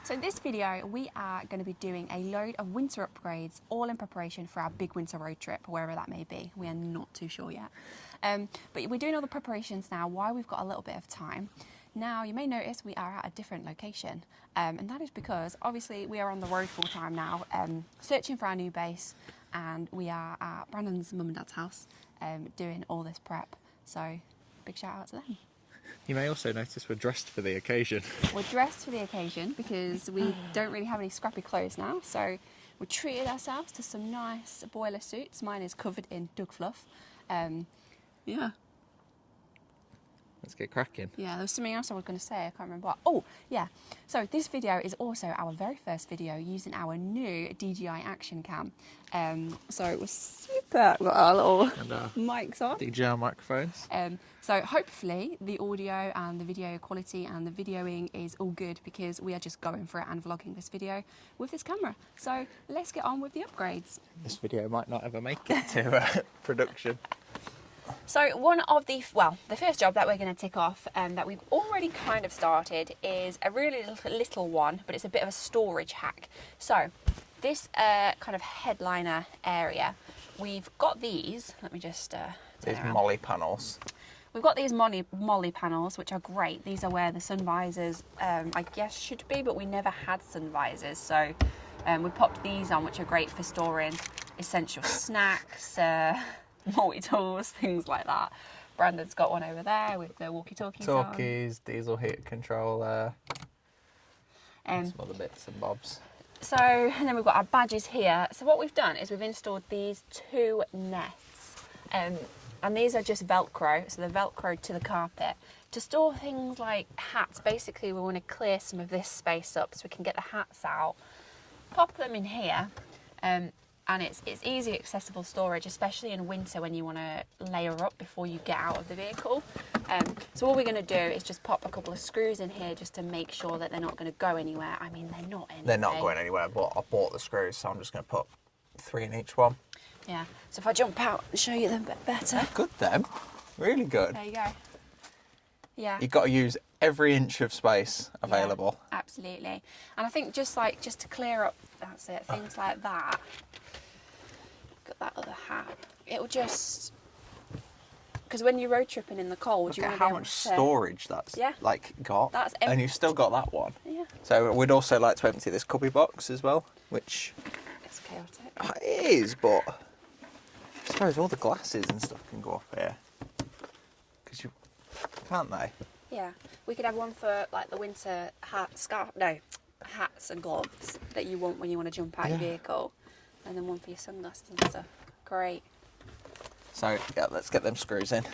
So in this video, we are going to be doing a load of winter upgrades, all in preparation for our big winter road trip, wherever that may be. We are not too sure yet. But we're doing all the preparations now while we've got a little bit of time. Now, you may notice we are at a different location, and that is because obviously we are on the road full time now, searching for our new base, and we are at Brandon's mum and dad's house doing all this prep. So big shout out to them. You may also notice we're dressed for the occasion. We're dressed for the occasion because we don't really have any scrappy clothes now, so we treated ourselves to some nice boiler suits. Mine is covered in Doug fluff. Yeah. Let's get cracking. Yeah, there was something else I was going to say, I can't remember what. Oh, yeah. So this video is also our very first video using our new DJI action cam. So it was super. We've got our little mics on. DJI microphones. So hopefully the audio and the video quality and the videoing is all good because we are just going for it and vlogging this video with this camera. So let's get on with the upgrades. This video might not ever make it to production. So one of the first job that we're going to tick off that we've already kind of started is a really little one, but it's a bit of a storage hack. So this kind of headliner area, we've got these, let me just these molly panels. We've got these molly panels, which are great. These are where the sun visors, I guess, should be, but we never had sun visors. So we popped these on, which are great for storing essential snacks, multi-tools, things like that. Brandon's got one over there with the walkie-talkies on. Talkies, diesel heat controller, and some other bits and bobs. So, and then we've got our badges here. So what we've done is we've installed these two nets. And these are just Velcro, so they're Velcro to the carpet. To store things like hats, basically we want to clear some of this space up so we can get the hats out, pop them in here, and it's easy accessible storage, especially in winter when you want to layer up before you get out of the vehicle. So all we're going to do is just pop a couple of screws in here just to make sure that they're not going to go anywhere. I mean, they're not anyway. They're not going anywhere, but I bought the screws, so I'm just going to put 3 in each one. Yeah, so if I jump out and show you them a bit better. They're good, them. Really good. There you go. Yeah. You've got to use every inch of space available. Yeah, absolutely. And I think just to clear up, that's it, things like that. Got that other hat. It'll just, because when you're road tripping in the cold, look at how much storage that's got. That's and you've still got that one. Yeah. So we'd also like to empty this cubby box as well, which it's chaotic. It is, but I suppose all the glasses and stuff can go up here. Because you can't they? Yeah, we could have one for like the winter hats and gloves that you want when you want to jump out your vehicle. And then one for your sunglasses and stuff. Great. So, yeah, let's get them screws in.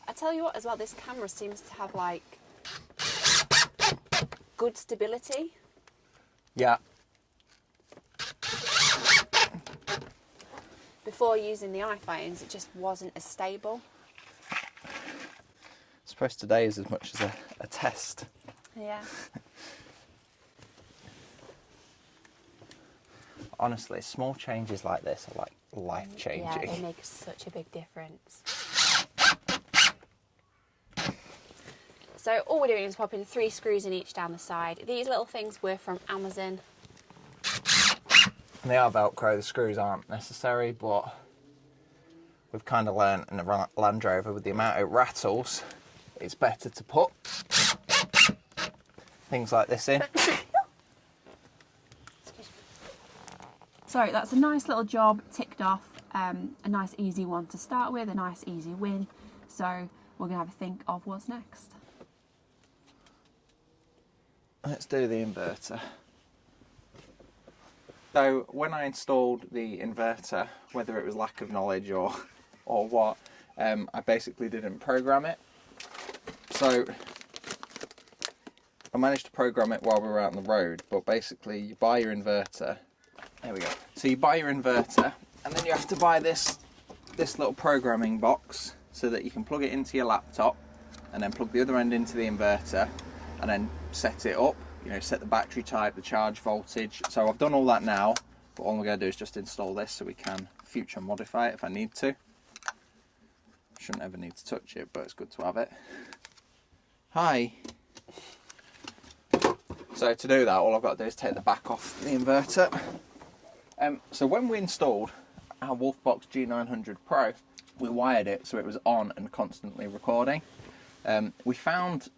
I tell you what as well, this camera seems to have like good stability. Yeah. Before using the iPhones, it just wasn't as stable. I suppose today is as much as a test. Yeah. Honestly, small changes like this are like life-changing. Yeah, they make such a big difference. So all we're doing is popping 3 screws in each down the side. These little things were from Amazon. And they are Velcro, the screws aren't necessary, but we've kind of learned in the Land Rover with the amount it rattles, it's better to put things like this in. So that's a nice little job ticked off, a nice easy one to start with, a nice easy win. So we're going to have a think of what's next. Let's do the inverter. So when I installed the inverter, whether it was lack of knowledge or what, I basically didn't program it. So I managed to program it while we were out on the road, but basically you buy your inverter. There we go. So you buy your inverter and then you have to buy this little programming box so that you can plug it into your laptop and then plug the other end into the inverter and then set it up, you know, set the battery type, the charge voltage. So I've done all that now, but all we're going to do is just install this so we can future modify it if I need to. Shouldn't ever need to touch it, but it's good to have it. Hi. So to do that, all I've got to do is take the back off the inverter. So when we installed our Wolfbox G900 Pro, we wired it so it was on and constantly recording. We found,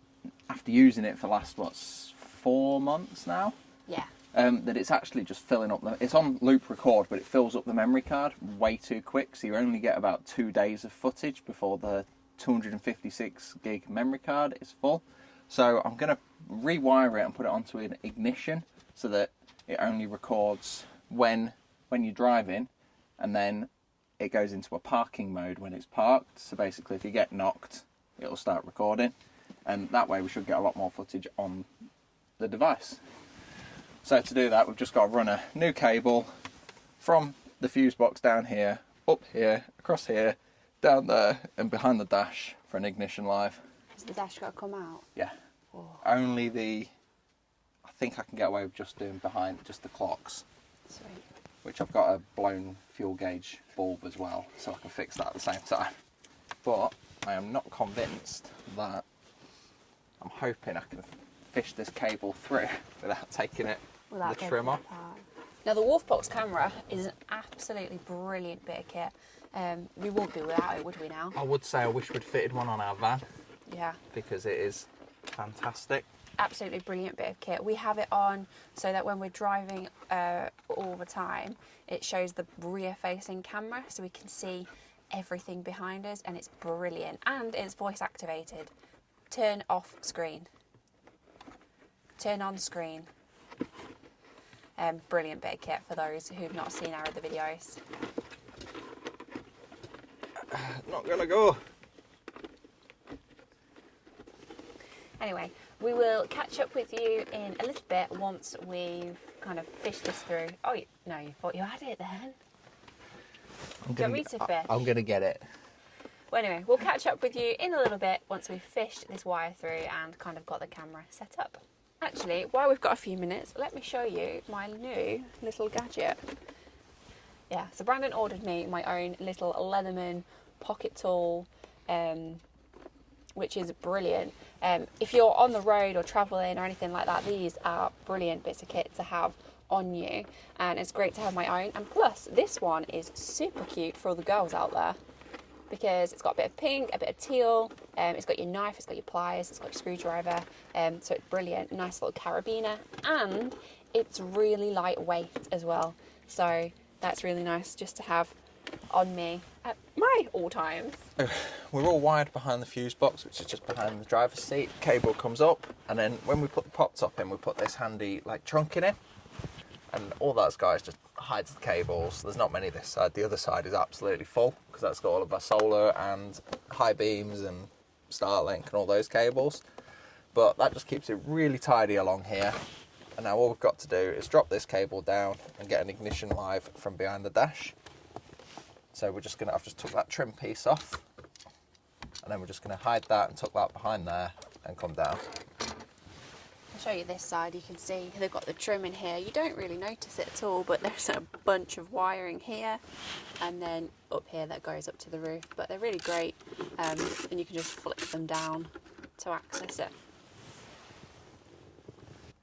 after using it for the last, 4 months now? Yeah. That it's actually just filling up, it's on loop record, but it fills up the memory card way too quick, so you only get about 2 days of footage before the 256 gig memory card is full. So I'm going to rewire it and put it onto an ignition so that it only records when you're driving, and then it goes into a parking mode when it's parked. So basically if you get knocked, it'll start recording, and that way we should get a lot more footage on the device. So to do that, we've just got to run a new cable from the fuse box down here, up here, across here, down there, and behind the dash for an ignition live. Has the dash got to come out? Yeah. Oh. Only I think I can get away with just doing behind just the clocks. Sweet. Which I've got a blown fuel gauge bulb as well, so I can fix that at the same time. But I am not convinced that, I'm hoping I can fish this cable through without taking the trim off. Now the Wolfbox camera is an absolutely brilliant bit of kit. We wouldn't be without it, would we now? I would say I wish we'd fitted one on our van. Yeah. Because it is fantastic. Absolutely brilliant bit of kit. We have it on so that when we're driving all the time, it shows the rear facing camera so we can see everything behind us, and it's brilliant. And it's voice activated. Turn off screen. Turn on screen. Brilliant bit of kit for those who've not seen our other videos. Not gonna go. Anyway, we will catch up with you in a little bit once we've kind of fished this through. Oh, no, you thought you had it then? Do you want me to fish? I'm gonna get it. Well, anyway, we'll catch up with you in a little bit once we've fished this wire through and kind of got the camera set up. Actually, while we've got a few minutes, let me show you my new little gadget. Yeah, so Brandon ordered me my own little Leatherman pocket tool, which is brilliant. If you're on the road or traveling or anything like that, these are brilliant bits of kit to have on you, and it's great to have my own. And plus, this one is super cute for all the girls out there because it's got a bit of pink, a bit of teal, it's got your knife, it's got your pliers, it's got your screwdriver, so it's brilliant. Nice little carabiner, and it's really lightweight as well, so that's really nice just to have on me at my all times. We're all wired behind the fuse box, which is just behind the driver's seat. Cable comes up, and then when we put the pop top in, we put this handy trunk in it, and all that's got is just hides the cables. There's not many this side. The other side is absolutely full because that's got all of our solar and high beams and Starlink and all those cables. But that just keeps it really tidy along here. And now all we've got to do is drop this cable down and get an ignition live from behind the dash. So we're just gonna, I've just took that trim piece off, and then we're just gonna hide that and tuck that behind there and come down. I'll show you this side. You can see they've got the trim in here. You don't really notice it at all, but there's a bunch of wiring here and then up here that goes up to the roof. But they're really great, and you can just flick them down to access it.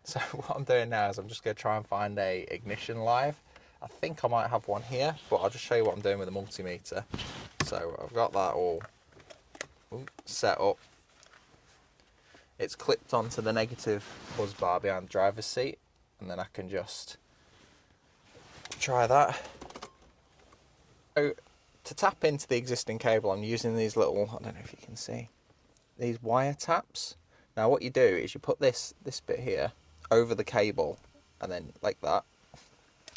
So what I'm doing now is I'm just going to try and find a ignition live. I think I might have one here, but I'll just show you what I'm doing with the multimeter. So I've got that all set up. It's clipped onto the negative buzz bar behind the driver's seat, and then I can just try that. So to tap into the existing cable, I'm using these little, I don't know if you can see, these wire taps. Now what you do is you put this bit here over the cable, and then like that,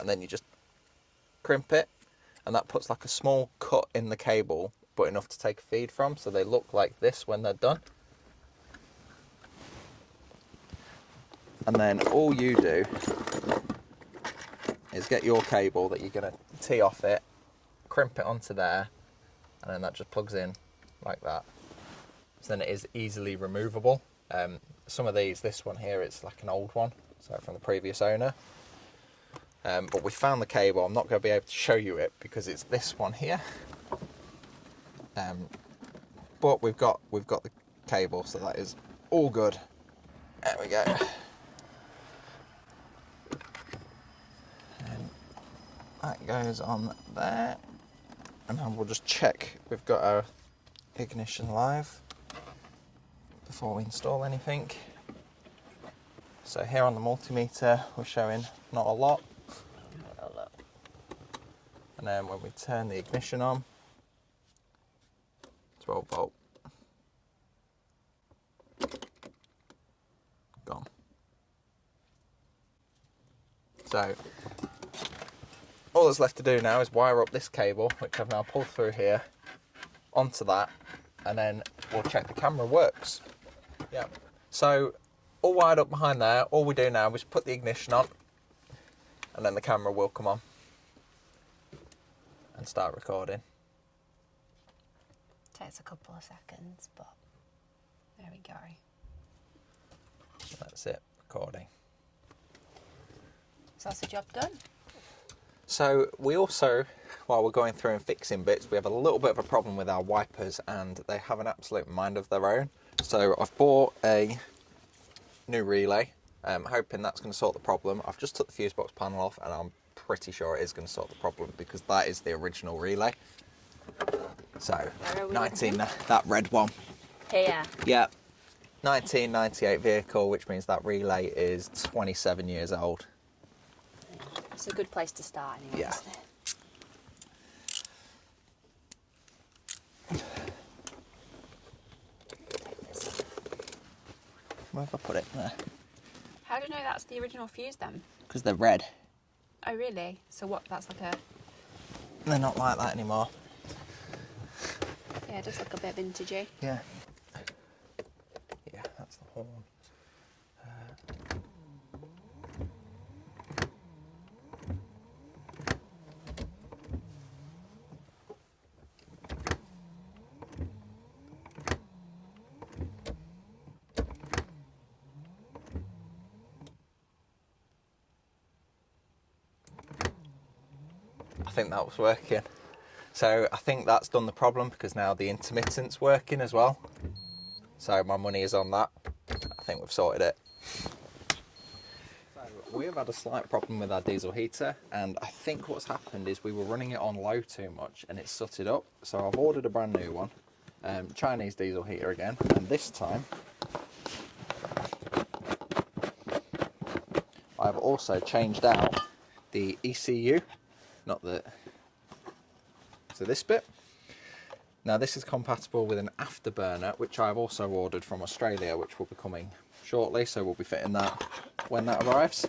and then you just crimp it, and that puts like a small cut in the cable, but enough to take a feed from, so they look like this when they're done. And then all you do is get your cable that you're going to tee off it, crimp it onto there, and then that just plugs in like that. So then it is easily removable. Some of these, this one here, it's like an old one, so from the previous owner. But we found the cable. I'm not going to be able to show you it because it's this one here. But we've got the cable, so that is all good. There we go. And that goes on there. And then we'll just check we've got our ignition live before we install anything. So here on the multimeter we're showing not a lot. And then when we turn the ignition on, 12 volt. Gone. So all that's left to do now is wire up this cable, which I've now pulled through here, onto that, and then we'll check the camera works. Yeah. So all wired up behind there, all we do now is put the ignition on, and then the camera will come on and start recording. Takes a couple of seconds, but there we go. So that's it, recording. So that's the job done. So we also, while we're going through and fixing bits, we have a little bit of a problem with our wipers, and they have an absolute mind of their own. So I've bought a new relay, hoping that's going to sort the problem. I've just took the fuse box panel off, and I'm pretty sure it is going to sort the problem because that is the original relay. So 19, that red one. Here. Yeah, 1998 vehicle, which means that relay is 27 years old. It's a good place to start anyway, Yeah. isn't it? Where have I put it? There. How do you know that's the original fuse then? Because they're red. Oh really? So what, that's like a... They're not like that anymore. Yeah, it does look a bit vintagey. Yeah. Yeah, that's the horn. I think that was working. So I think that's done the problem because now the intermittent's working as well. So my money is on that. I think we've sorted it. So we have had a slight problem with our diesel heater, and I think what's happened is we were running it on low too much and it sooted up. So I've ordered a brand new one, Chinese diesel heater again, and this time I've also changed out the ECU, not the... So this bit. Now this is compatible with an afterburner, which I've also ordered from Australia, which will be coming shortly, so we'll be fitting that when that arrives.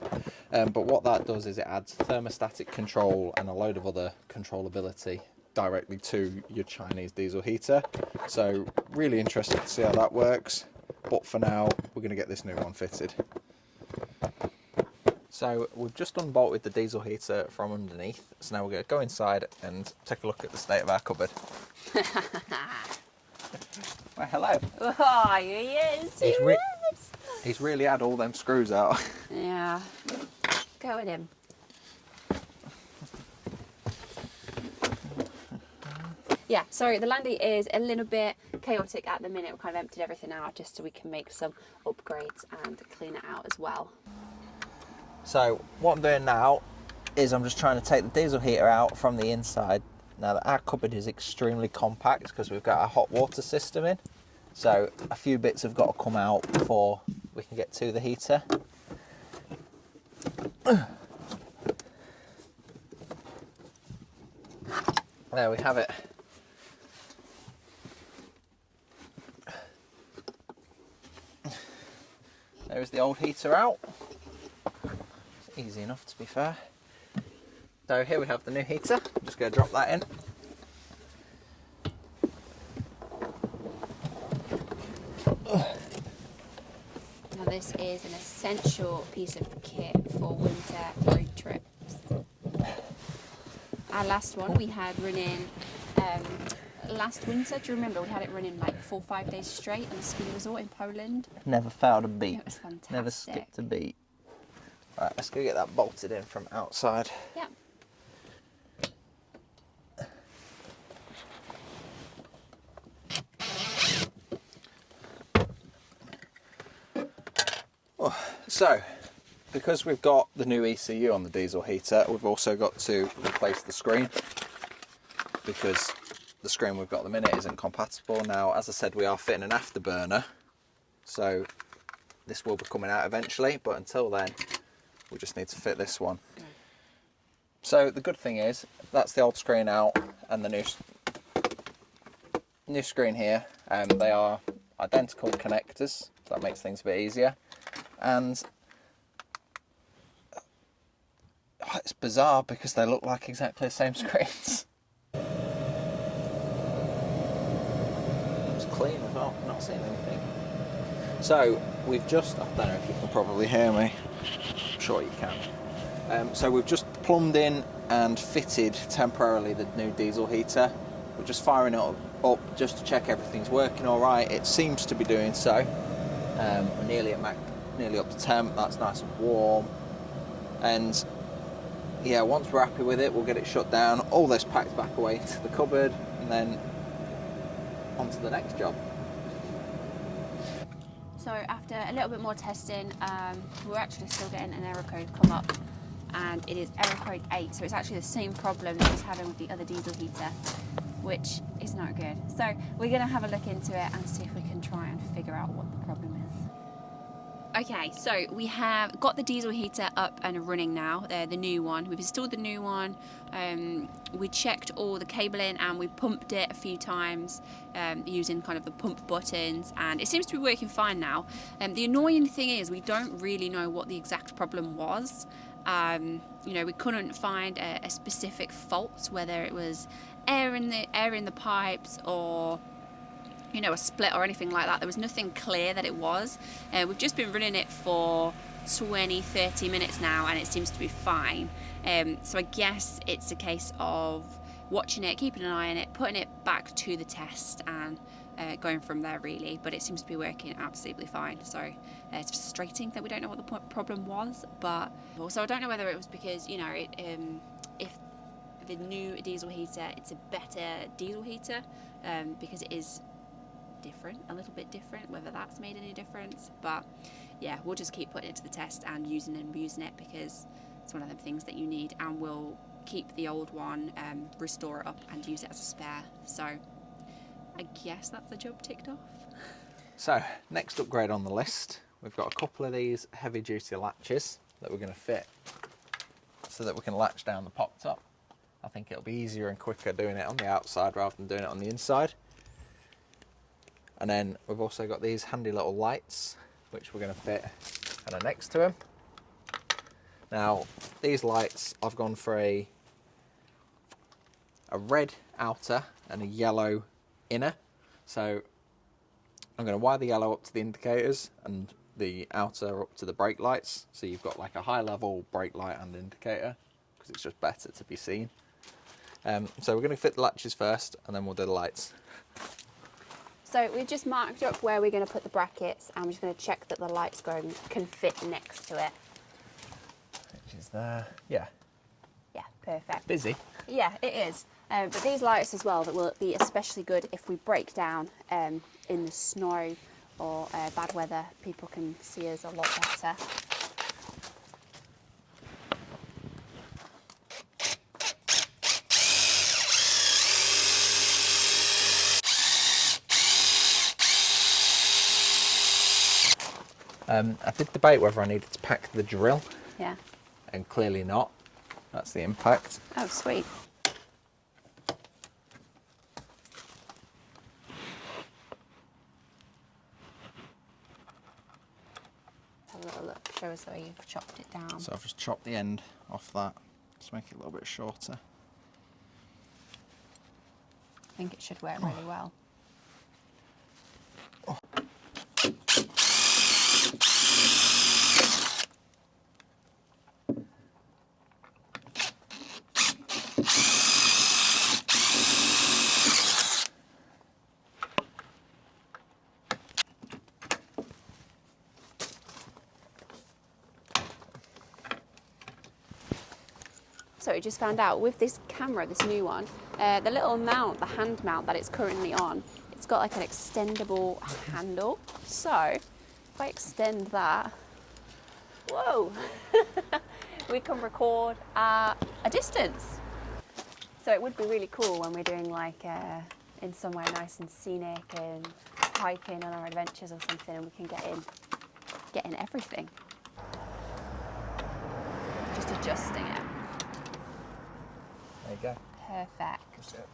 But what that does is it adds thermostatic control and a load of other controllability directly to your Chinese diesel heater. So really interested to see how that works. But for now, we're going to get this new one fitted. So we've just unbolted the diesel heater from underneath, so now we're going to go inside and take a look at the state of our cupboard. Well, hello. Oh, yes, He's really had all them screws out. Yeah, go with him. Yeah, sorry, the Landy is a little bit chaotic at the minute. We've kind of emptied everything out just so we can make some upgrades and clean it out as well. So what I'm doing now is I'm just trying to take the diesel heater out from the inside. Now our cupboard is extremely compact because we've got our hot water system in. So a few bits have got to come out before we can get to the heater. There we have it. There's the old heater out. Easy enough, to be fair. So here we have the new heater. I'm just going to drop that in. Now this is an essential piece of kit for winter road trips. Our last one we had running last winter. Do you remember? We had it running like 4 or 5 days straight on a ski resort in Poland. Never failed a beat. It was fantastic. Never skipped a beat. Right, let's go get that bolted in from outside. Yeah. So, because we've got the new ECU on the diesel heater, we've also got to replace the screen, because the screen we've got at the minute isn't compatible. Now, as I said, we are fitting an afterburner, so this will be coming out eventually, but until then, we just need to fit this one. So the good thing is, that's the old screen out, and the new screen here, they are identical connectors, so that makes things a bit easier. And it's bizarre because they look like exactly the same screens. It's clean as well, not seeing anything. So we've just, I don't know if you can probably hear me, I'm sure you can. So we've just plumbed in and fitted temporarily the new diesel heater. We're just firing it up just to check everything's working all right. It seems to be doing so. We're nearly up to temp, that's nice and warm. And yeah, once we're happy with it, we'll get it shut down, all this packed back away to the cupboard, and then on to the next job. So after a little bit more testing, we're actually still getting an error code come up, and it is error code 8, so it's actually the same problem that he's having with the other diesel heater, which is not good. So we're going to have a look into it and see if we can try and figure out what the problem is. Okay, so we have got the diesel heater up and running now, the new one. We've installed the new one. We checked all the cabling and we pumped it a few times using kind of the pump buttons, and it seems to be working fine now. The annoying thing is we don't really know what the exact problem was. You know, we couldn't find a specific fault, whether it was air in the pipes or, you know, a split or anything like that. There was nothing clear that it was. We've just been running it for 20-30 minutes now and it seems to be fine. So I guess it's a case of watching it, keeping an eye on it, putting it back to the test and going from there really, but it seems to be working absolutely fine. So it's frustrating that we don't know what the problem was, but also I don't know whether it was because, you know, if the new diesel heater, it's a better diesel heater, because it is different, a little bit different, whether that's made any difference. But yeah, we'll just keep putting it to the test and using it because it's one of them things that you need, and we'll keep the old one, restore it up and use it as a spare. So I guess that's the job ticked off. So next upgrade on the list, we've got a couple of these heavy duty latches that we're going to fit so that we can latch down the pop top. I think it'll be easier and quicker doing it on the outside rather than doing it on the inside. And then we've also got these handy little lights, which we're going to fit kind of next to them. Now, these lights, I've gone for a red outer and a yellow inner. So I'm going to wire the yellow up to the indicators and the outer up to the brake lights. So you've got like a high level brake light and indicator, because it's just better to be seen. So we're going to fit the latches first and then we'll do the lights. So we've just marked up where we're going to put the brackets, and we're just going to check that the lights can fit next to it. Which is there. Yeah. Yeah, perfect. Busy. Yeah, it is. But these lights as well, that will be especially good if we break down in the snow or bad weather. People can see us a lot better. I did debate whether I needed to pack the drill. Yeah. And clearly not. That's the impact. Oh, sweet. Have a little look. Show us where you've chopped it down. So I've just chopped the end off that to make it a little bit shorter. I think it should work really well. Oh. also just found out with this camera, this new one, the little mount, the hand mount that it's currently on, it's got like an extendable handle. So if I extend that, whoa, we can record at a distance. So it would be really cool when we're doing like in somewhere nice and scenic and hiking on our adventures or something, and we can get in everything. Just adjusting it. There you go. Perfect. Just get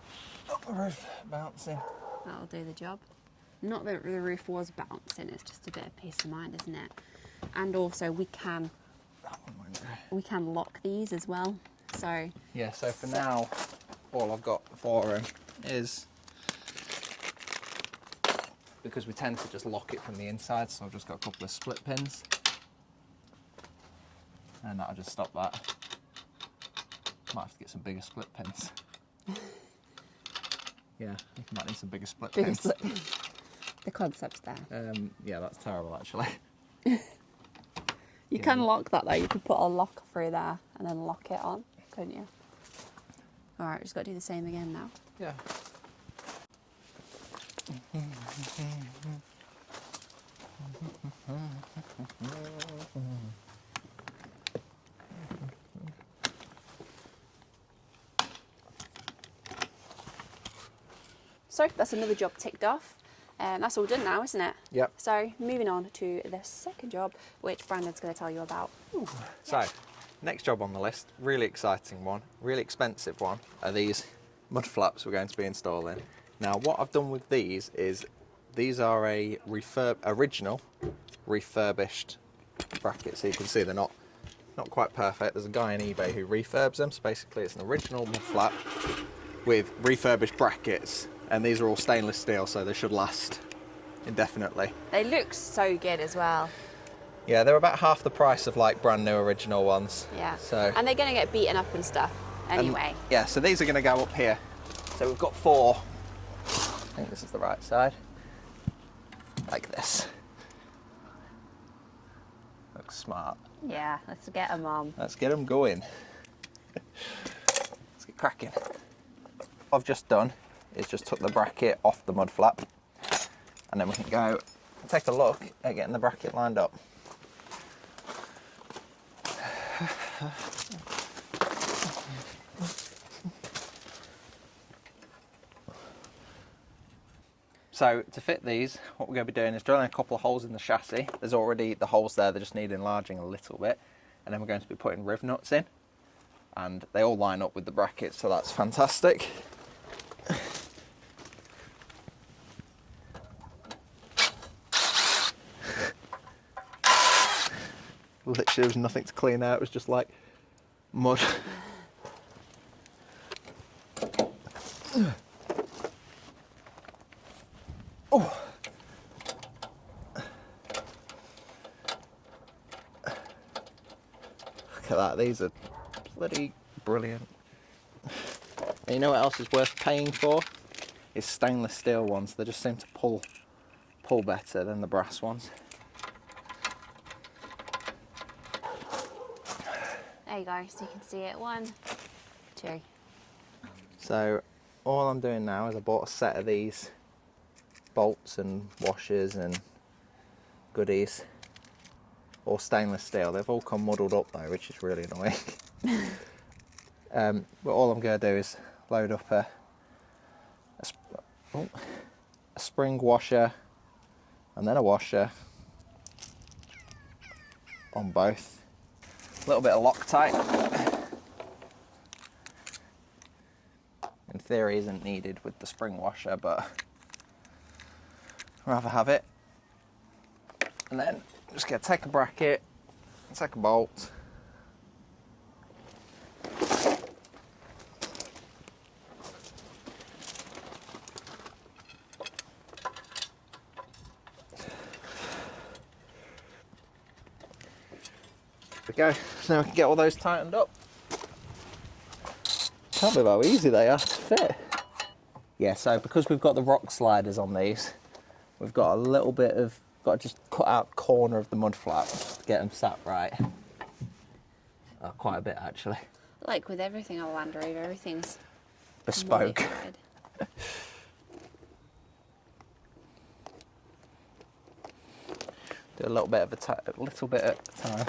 up the roof, bouncing. That'll do the job. Not that the roof was bouncing, it's just a bit of peace of mind, isn't it? And also we can lock these as well. So yeah, so for now, all I've got for him is, because we tend to just lock it from the inside, so I've just got a couple of split pins. And that'll just stop that. Might have to get some bigger split pins. Yeah, I think I might need some bigger split pins. split pins. The concept's there. Yeah, that's terrible actually. You can lock that though. You could put a lock through there and then lock it on, couldn't you? All right, just got to do the same again now. Yeah. So that's another job ticked off. That's all done now, isn't it? Yep. So moving on to the second job, which Brandon's going to tell you about. Ooh. So, next job on the list, really exciting one, really expensive one, are these mud flaps we're going to be installing. Now, what I've done with these is, these are a original refurbished bracket. So you can see they're not quite perfect. There's a guy on eBay who refurbs them. So basically it's an original mud flap with refurbished brackets. And these are all stainless steel, so they should last indefinitely. They look so good as well. Yeah, they're about half the price of like brand new original ones. Yeah. So, and they're going to get beaten up and stuff anyway. Yeah, so these are going to go up here. So we've got 4. I think this is the right side. Like this. Looks smart. Yeah, let's get them on. Let's get them going. Let's get cracking. What I've just done is just took the bracket off the mud flap, and then we can go and take a look at getting the bracket lined up. So to fit these, what we're going to be doing is drilling a couple of holes in the chassis. There's already the holes there, they just need enlarging a little bit, and then we're going to be putting riv nuts in, and they all line up with the brackets, so that's fantastic. Literally, there was nothing to clean out, it was just like mud. Oh. Look at that, these are bloody brilliant. And you know what else is worth paying for? Is stainless steel ones. They just seem to pull better than the brass ones. There you go, so you can see it. 1, 2. So all I'm doing now is I bought a set of these bolts and washers and goodies, all stainless steel. They've all come muddled up though, which is really annoying. But all I'm going to do is load up a spring washer and then a washer on both. A little bit of Loctite. In theory isn't needed with the spring washer, but I'd rather have it. And then I'm just going to take a bracket, take a bolt, there we go. Now we can get all those tightened up. Can't believe how easy they are to fit. Yeah, so because we've got the rock sliders on these, we've got a little bit of, got to just cut out the corner of the mud flap to get them sat right. Quite a bit actually. Like with everything on Land Rover, everything's bespoke. modified. Do a little bit at a time.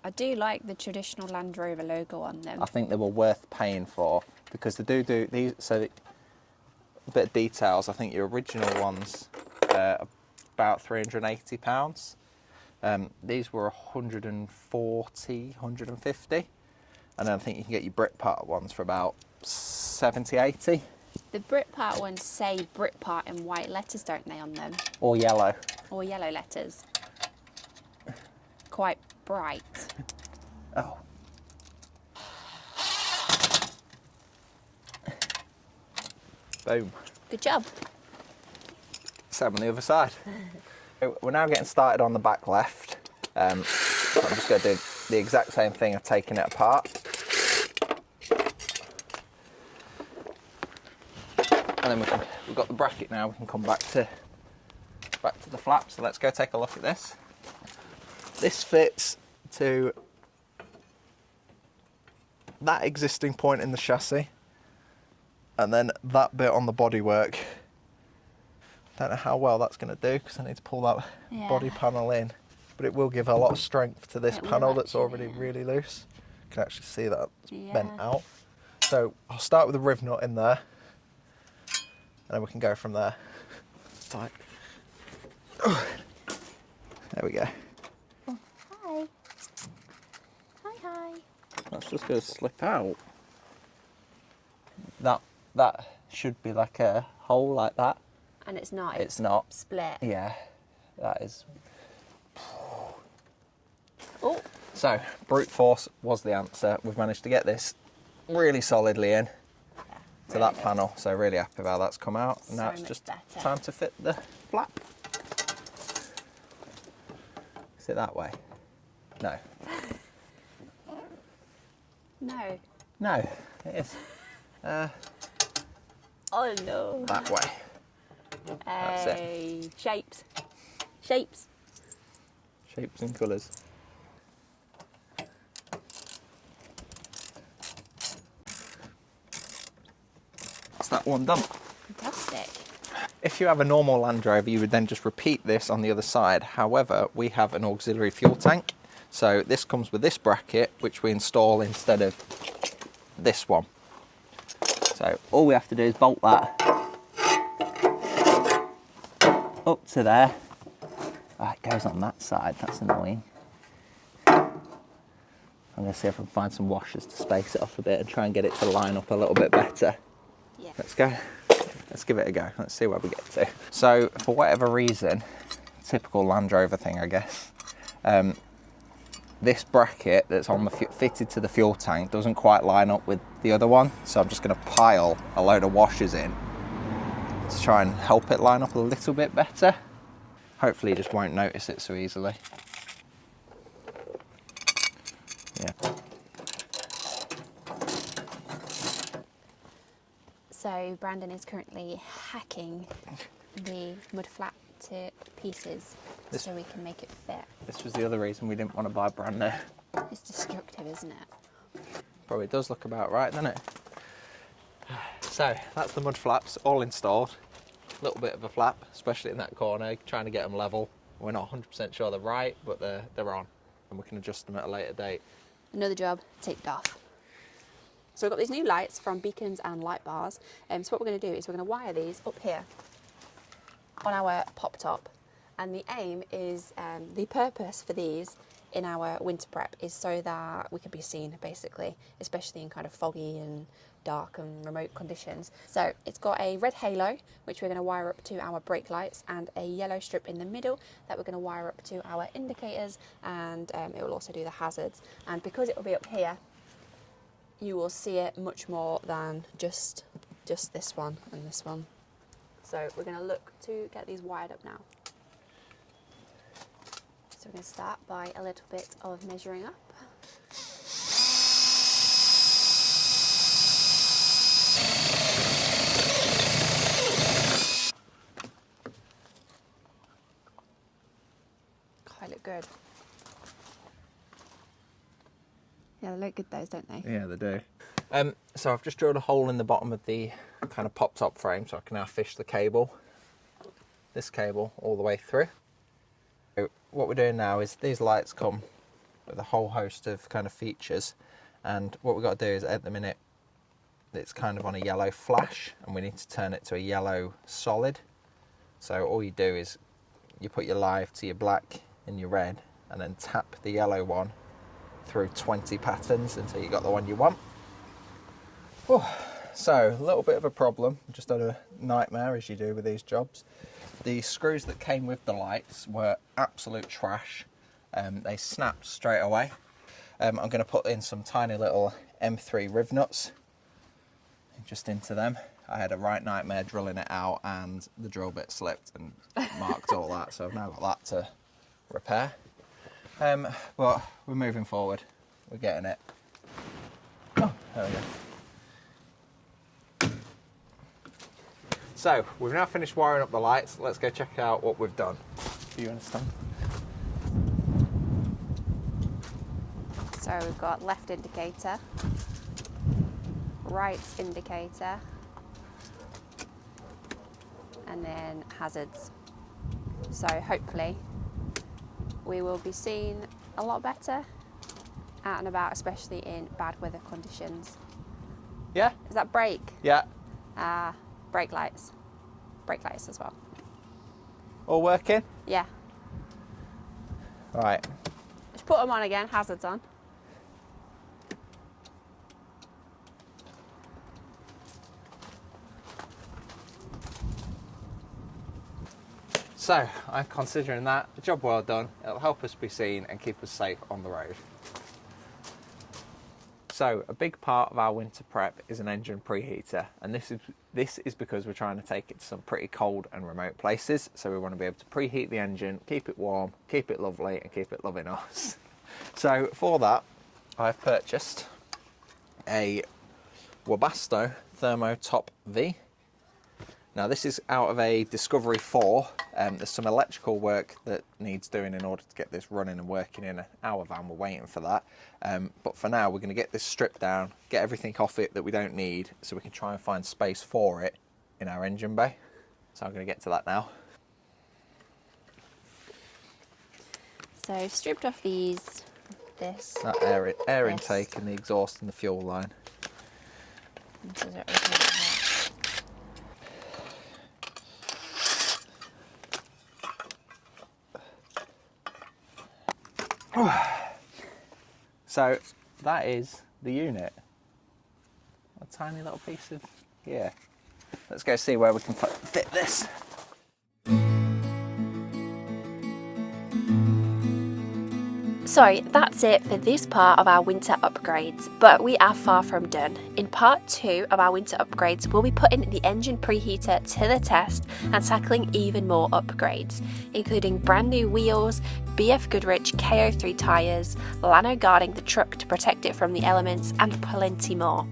I do like the traditional Land Rover logo on them. I think they were worth paying for because they do these. So a bit of details. I think your original ones are about £380. These were 140, 150, and then I think you can get your Britpart ones for about 70, 80. The Britpart ones say Britpart in white letters, don't they, on them? Or yellow. Or yellow letters. Quite bright. Oh. Boom. Good job. Same on the other side. We're now getting started on the back left. So I'm just going to do the exact same thing of taking it apart. And then we've got the bracket now, we can come back to the flap. So let's go take a look at this. This fits to that existing point in the chassis, and then that bit on the bodywork. Don't know how well that's going to do because I need to pull that body panel in, but it will give a lot of strength to this panel that's already really loose. You can actually see that it's bent out. So I'll start with the riv nut in there, and then we can go from there. Tight. There we go. Oh, hi. Hi. That's just going to slip out. That should be like a hole like that. And it's not. It's not. Split. Yeah, that is. Oh. So, brute force was the answer. We've managed to get this really solidly in to that panel. So really happy about that's come out. And now it's just time to fit the flap. Is it that way? No. No. No, it is. Oh no. That way. That's it. Shapes and colours. That's that one done. Fantastic. If you have a normal Land Rover, you would then just repeat this on the other side. However, we have an auxiliary fuel tank. So this comes with this bracket, which we install instead of this one. So all we have to do is bolt that up to there. Oh, it goes on that side, that's annoying. I'm going to see if I can find some washers to space it off a bit and try and get it to line up a little bit better. Yeah. Let's go. Let's give it a go. Let's see where we get to. So for whatever reason, typical Land Rover thing, I guess, this bracket that's on the fitted to the fuel tank doesn't quite line up with the other one. So I'm just going to pile a load of washers in to try and help it line up a little bit better. Hopefully you just won't notice it so easily. Yeah. So Brandon is currently hacking the mud flap to pieces so we can make it fit. This was the other reason we didn't want to buy brand new. It's destructive, isn't it? Probably does look about right, doesn't it? So that's the mud flaps all installed. A little bit of a flap, especially in that corner, trying to get them level. We're not 100% sure they're right, but they're on, and we can adjust them at a later date. Another job ticked off. So we've got these new lights from Beacons and Light Bars. So what we're going to do is we're going to wire these up here on our pop top. And the aim is, the purpose for these in our winter prep is so that we can be seen, basically, especially in kind of foggy and dark and remote conditions. So it's got a red halo, which we're going to wire up to our brake lights, and a yellow strip in the middle that we're going to wire up to our indicators, and it will also do the hazards. And because it will be up here, you will see it much more than just this one and this one. So we're going to look to get these wired up now. So we're going to start by a little bit of measuring up. Quite look good. Yeah, they look good those, don't they? Yeah, they do. So I've just drilled a hole in the bottom of the kind of pop-top frame so I can now fish the cable, this cable, all the way through. So what we're doing now is these lights come with a whole host of kind of features, and what we've got to do is at the minute it's kind of on a yellow flash and we need to turn it to a yellow solid. So all you do is you put your live to your black and your red and then tap the yellow one through 20 patterns until you got the one you want. Whew. So a little bit of a problem, just had a nightmare as you do with these jobs. The screws that came with the lights were absolute trash. They snapped straight away. I'm going to put in some tiny little M3 riv nuts just into them. I had a right nightmare drilling it out and the drill bit slipped and marked all that, so I've now got that to repair. But we're moving forward, we're getting it. Oh, there we go. So we've now finished wiring up the lights. Let's go check out what we've done. Do you understand? So we've got left indicator, right indicator, and then hazards. So hopefully we will be seen a lot better out and about, especially in bad weather conditions. Yeah. Is that brake? Yeah. Brake lights. Brake lights as well. All working? Yeah. Right. Just put them on again, hazards on. So I'm considering that a job well done. It'll help us be seen and keep us safe on the road. So a big part of our winter prep is an engine preheater, and this is because we're trying to take it to some pretty cold and remote places. So we want to be able to preheat the engine, keep it warm, keep it lovely, and keep it loving us. So for that, I've purchased a Webasto Thermo Top V. Now this is out of a Discovery 4. There's some electrical work that needs doing in order to get this running and working in our van. We're waiting for that. But for now, we're going to get this stripped down, get everything off it that we don't need, so we can try and find space for it in our engine bay. So I'm going to get to that now. So stripped off this. That air intake and the exhaust and the fuel line. So that is the unit. A tiny little piece of gear. Let's go see where we can fit this. So that's it for this part of our winter upgrades, but we are far from done. In part 2 of our winter upgrades, we'll be putting the engine preheater to the test and tackling even more upgrades, including brand new wheels, BF Goodrich KO3 tyres, Lano guarding the truck to protect it from the elements, and plenty more.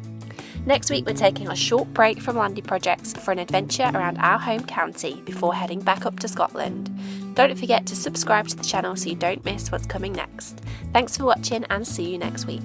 Next week we're taking a short break from Landy Projects for an adventure around our home county before heading back up to Scotland. Don't forget to subscribe to the channel so you don't miss what's coming next. Thanks for watching and see you next week.